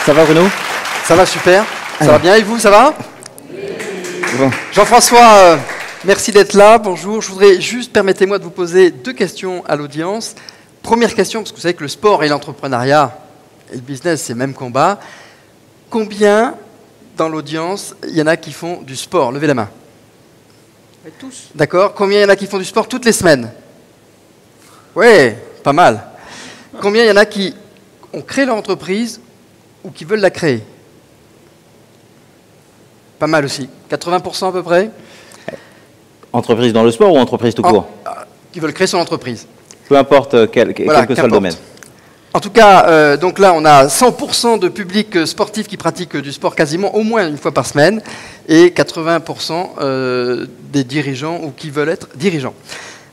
Ça va Bruno? Ça va super. Ça va bien et vous, ça va? Bon. Jean-François, merci d'être là. Bonjour. Je voudrais juste, permettez-moi de vous poser 2 questions à l'audience. Première question, parce que vous savez que le sport et l'entrepreneuriat et le business, c'est le même combat. Combien dans l'audience, il y en a qui font du sport? Levez la main. Et tous. D'accord. Combien il y en a qui font du sport toutes les semaines? Oui, pas mal. Combien il y en a qui ont créé leur entreprise ou qui veulent la créer? Pas mal aussi. 80% à peu près. Entreprise dans le sport ou entreprise tout court? Qui veulent créer son entreprise. Peu importe quel que soit le domaine. En tout cas, donc là, on a 100% de public sportif qui pratique du sport quasiment au moins une fois par semaine et 80% des dirigeants ou qui veulent être dirigeants.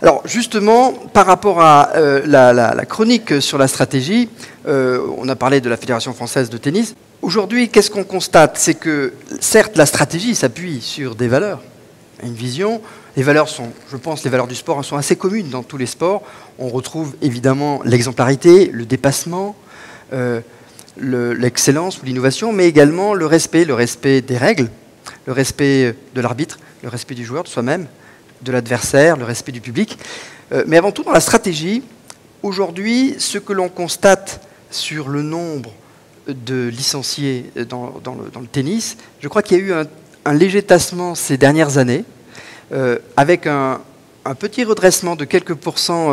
Alors justement, par rapport à la chronique sur la stratégie, on a parlé de la Fédération française de tennis. Aujourd'hui, qu'est-ce qu'on constate? C'est que certes, la stratégie s'appuie sur des valeurs, une vision. Les valeurs sont, je pense, les valeurs du sport sont assez communes dans tous les sports. On retrouve évidemment l'exemplarité, le dépassement, l'excellence ou l'innovation, mais également le respect des règles, le respect de l'arbitre, le respect du joueur, de soi-même, de l'adversaire, le respect du public. Mais avant tout, dans la stratégie, aujourd'hui, ce que l'on constate sur le nombre de licenciés dans le tennis, je crois qu'il y a eu un léger tassement ces dernières années, avec un petit redressement de quelques pourcents,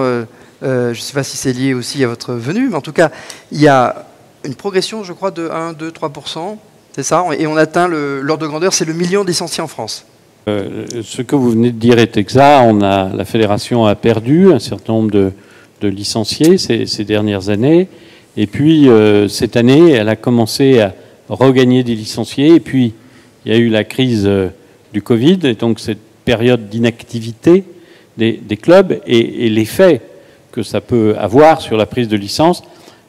je ne sais pas si c'est lié aussi à votre venue, mais en tout cas, il y a une progression, je crois, de 1, 2, 3%, c'est ça, et on atteint l'ordre de grandeur, c'est le million de licenciés en France. Ce que vous venez de dire est exact. La fédération a perdu un certain nombre de licenciés ces dernières années. Et puis, cette année, elle a commencé à regagner des licenciés. Et puis, il y a eu la crise du Covid, et donc cette période d'inactivité des clubs et l'effet que ça peut avoir sur la prise de licence.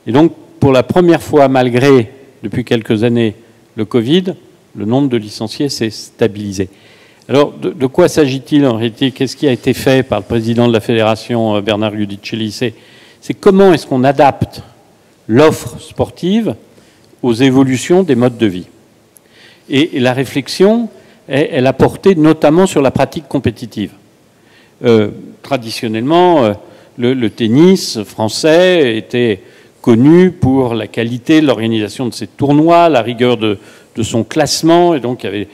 Et donc, pour la première fois, malgré, depuis quelques années, le Covid, le nombre de licenciés s'est stabilisé. Alors, de quoi s'agit-il en réalité? Qu'est-ce qui a été fait par le président de la fédération, Bernard Iudicelli? C'est comment est-ce qu'on adapte l'offre sportive aux évolutions des modes de vie. Et la réflexion, elle a porté notamment sur la pratique compétitive. Traditionnellement, le tennis français était connu pour la qualité de l'organisation de ses tournois, la rigueur de son classement, et donc il y avait des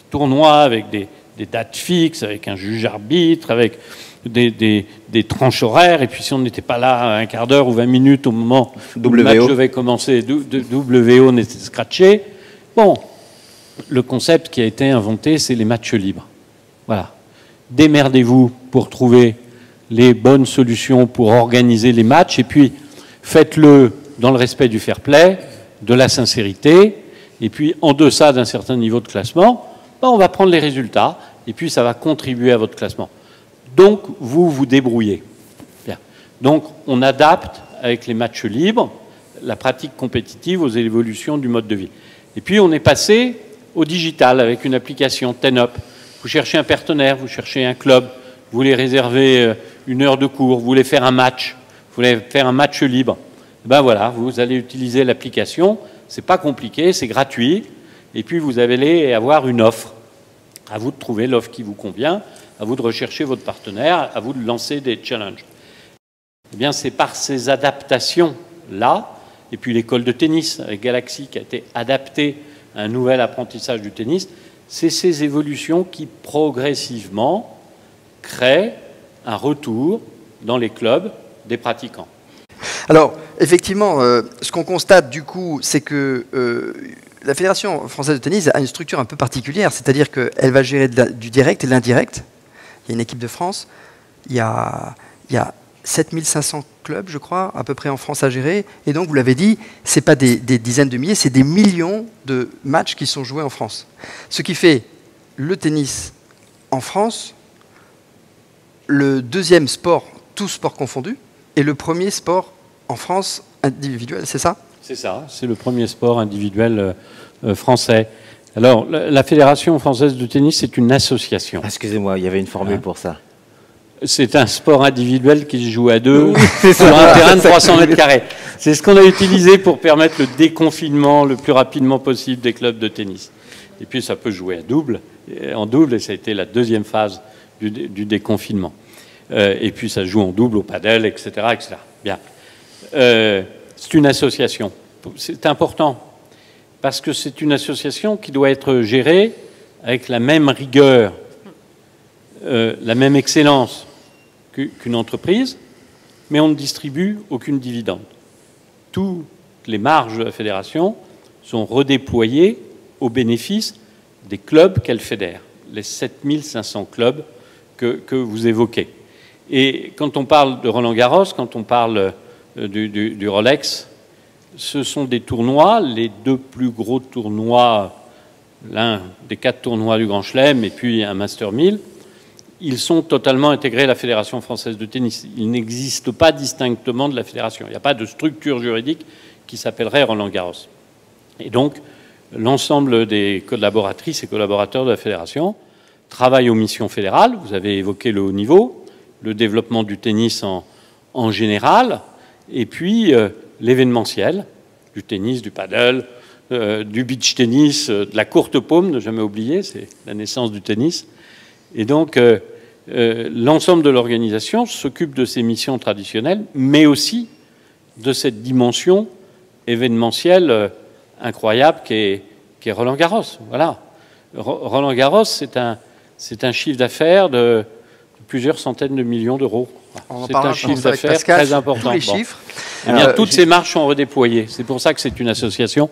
tournois avec des dates fixes, avec un juge arbitre, avec des tranches horaires, et puis si on n'était pas là un quart d'heure ou 20 minutes au moment où le match devait commencer, WO n'était scratché. Bon, le concept qui a été inventé, c'est les matchs libres. Voilà. Démerdez-vous pour trouver les bonnes solutions pour organiser les matchs, et puis faites-le dans le respect du fair play, de la sincérité, et puis en deçà d'un certain niveau de classement, on va prendre les résultats, et puis ça va contribuer à votre classement. Donc, vous vous débrouillez. Bien. Donc, on adapte avec les matchs libres la pratique compétitive aux évolutions du mode de vie. Et puis, on est passé au digital avec une application TenUp. Vous cherchez un partenaire, vous cherchez un club, vous voulez réserver une heure de cours, vous voulez faire un match, vous voulez faire un match libre. Ben voilà, vous allez utiliser l'application. C'est pas compliqué, c'est gratuit. Et puis, vous allez avoir une offre. À vous de trouver l'offre qui vous convient, à vous de rechercher votre partenaire, à vous de lancer des challenges. Eh bien, c'est par ces adaptations-là, et puis l'école de tennis avec Galaxy qui a été adaptée à un nouvel apprentissage du tennis, c'est ces évolutions qui progressivement créent un retour dans les clubs des pratiquants. Alors, effectivement, ce qu'on constate du coup, c'est que la Fédération française de tennis a une structure un peu particulière, c'est-à-dire qu'elle va gérer du direct et de l'indirect. Il y a une équipe de France, il y a 7500 clubs, je crois, à peu près en France à gérer. Et donc, vous l'avez dit, ce n'est pas des dizaines de milliers, c'est des millions de matchs qui sont joués en France. Ce qui fait le tennis en France, le deuxième sport, tous sports confondus, et le premier sport en France individuel, c'est ça? C'est ça, c'est le premier sport individuel français. Alors, la Fédération française de tennis, c'est une association. Excusez-moi, il y avait une formule pour ça. C'est un sport individuel qui se joue à deux sur un terrain de 300 mètres carrés. C'est ce qu'on a utilisé pour permettre le déconfinement le plus rapidement possible des clubs de tennis. Et puis ça peut jouer en double, et ça a été la deuxième phase du déconfinement. Et puis ça joue en double au padel, etc. etc. Bien. C'est une association. C'est important, parce que c'est une association qui doit être gérée avec la même rigueur, la même excellence qu'une entreprise, mais on ne distribue aucune dividende. Toutes les marges de la fédération sont redéployées au bénéfice des clubs qu'elle fédère, les 7500 clubs que vous évoquez. Et quand on parle de Roland-Garros, quand on parle du Rolex, ce sont des tournois, les deux plus gros tournois, l'un des 4 tournois du Grand Chelem et puis un Master 1000, ils sont totalement intégrés à la Fédération française de tennis. Ils n'existent pas distinctement de la fédération. Il n'y a pas de structure juridique qui s'appellerait Roland-Garros. Et donc, l'ensemble des collaboratrices et collaborateurs de la fédération travaillent aux missions fédérales. Vous avez évoqué le haut niveau, le développement du tennis en général, et puis l'événementiel, du tennis, du paddle, du beach tennis, de la courte paume, ne jamais oublier, c'est la naissance du tennis. Et donc, l'ensemble de l'organisation s'occupe de ces missions traditionnelles, mais aussi de cette dimension événementielle incroyable qu'est Roland-Garros. Voilà. Roland-Garros, c'est un chiffre d'affaires de plusieurs centaines de millions d'euros. C'est un chiffre d'affaires très important. Tous les chiffres. Eh bien, toutes ces marches sont redéployées. C'est pour ça que c'est une association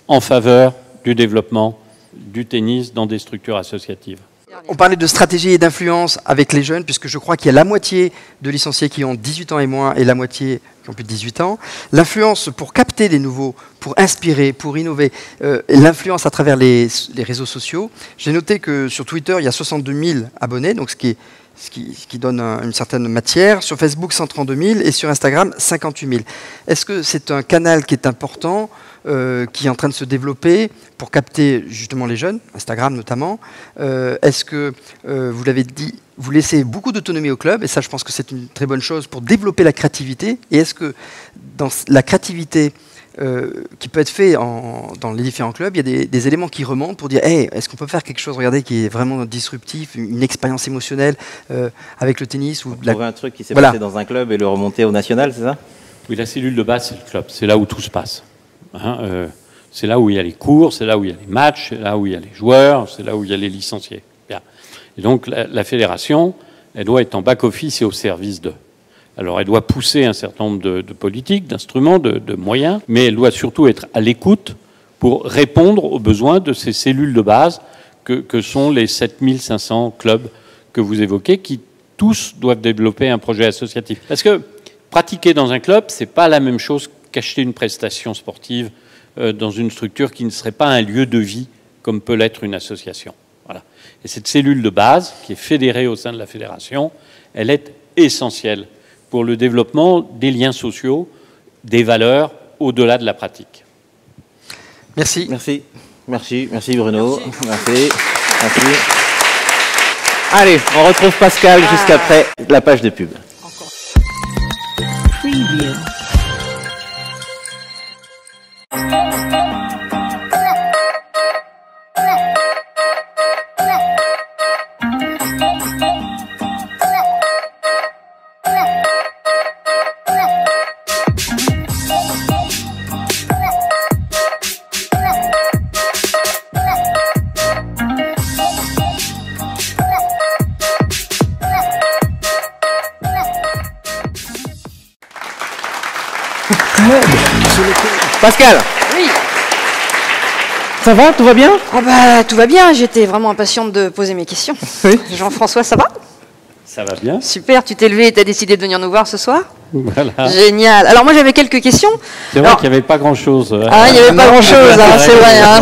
en faveur du développement du tennis dans des structures associatives. On parlait de stratégie et d'influence avec les jeunes, puisque je crois qu'il y a la moitié de licenciés qui ont 18 ans et moins et la moitié qui ont plus de 18 ans. L'influence pour capter des nouveaux, pour inspirer, pour innover, l'influence à travers les réseaux sociaux. J'ai noté que sur Twitter, il y a 62 000 abonnés, donc ce qui donne une certaine matière. Sur Facebook, 132 000 et sur Instagram, 58 000. Est-ce que c'est un canal qui est important, qui est en train de se développer pour capter justement les jeunes, Instagram notamment? Est-ce que, vous l'avez dit, vous laissez beaucoup d'autonomie au club, et ça je pense que c'est une très bonne chose pour développer la créativité, et est-ce que dans la créativité qui peut être fait dans les différents clubs, il y a des éléments qui remontent pour dire hey, est-ce qu'on peut faire quelque chose, regardez, qui est vraiment disruptif, une expérience émotionnelle avec le tennis ou trouver un truc qui s'est passé dans un club et le remonter au national, c'est ça? Oui, la cellule de base, c'est le club. C'est là où tout se passe. Hein, c'est là où il y a les cours, c'est là où il y a les matchs, c'est là où il y a les joueurs, c'est là où il y a les licenciés. Bien. Et donc, la fédération, elle doit être en back-office et au service d'eux. Alors, elle doit pousser un certain nombre de politiques, d'instruments, de moyens, mais elle doit surtout être à l'écoute pour répondre aux besoins de ces cellules de base que sont les 7500 clubs que vous évoquez, qui tous doivent développer un projet associatif. Parce que pratiquer dans un club, c'est pas la même chose qu'acheter une prestation sportive dans une structure qui ne serait pas un lieu de vie, comme peut l'être une association. Voilà. Et cette cellule de base, qui est fédérée au sein de la fédération, elle est essentielle pour le développement des liens sociaux, des valeurs, au-delà de la pratique. Merci. Merci. Merci, merci Bruno. Merci. Merci. Allez, on retrouve Pascal juste après la page de pub. Preview. Pascal, Oui. ça va? Tout va bien? Ah bah, tout va bien, j'étais vraiment impatiente de poser mes questions. Oui. Jean-François, ça va? Ça va bien? Super, tu t'es levé et tu as décidé de venir nous voir ce soir? Voilà. Génial. Alors moi j'avais quelques questions. C'est vrai qu'il n'y avait pas grand-chose. Ah, il n'y avait pas grand-chose, hein, c'est vrai. Hein.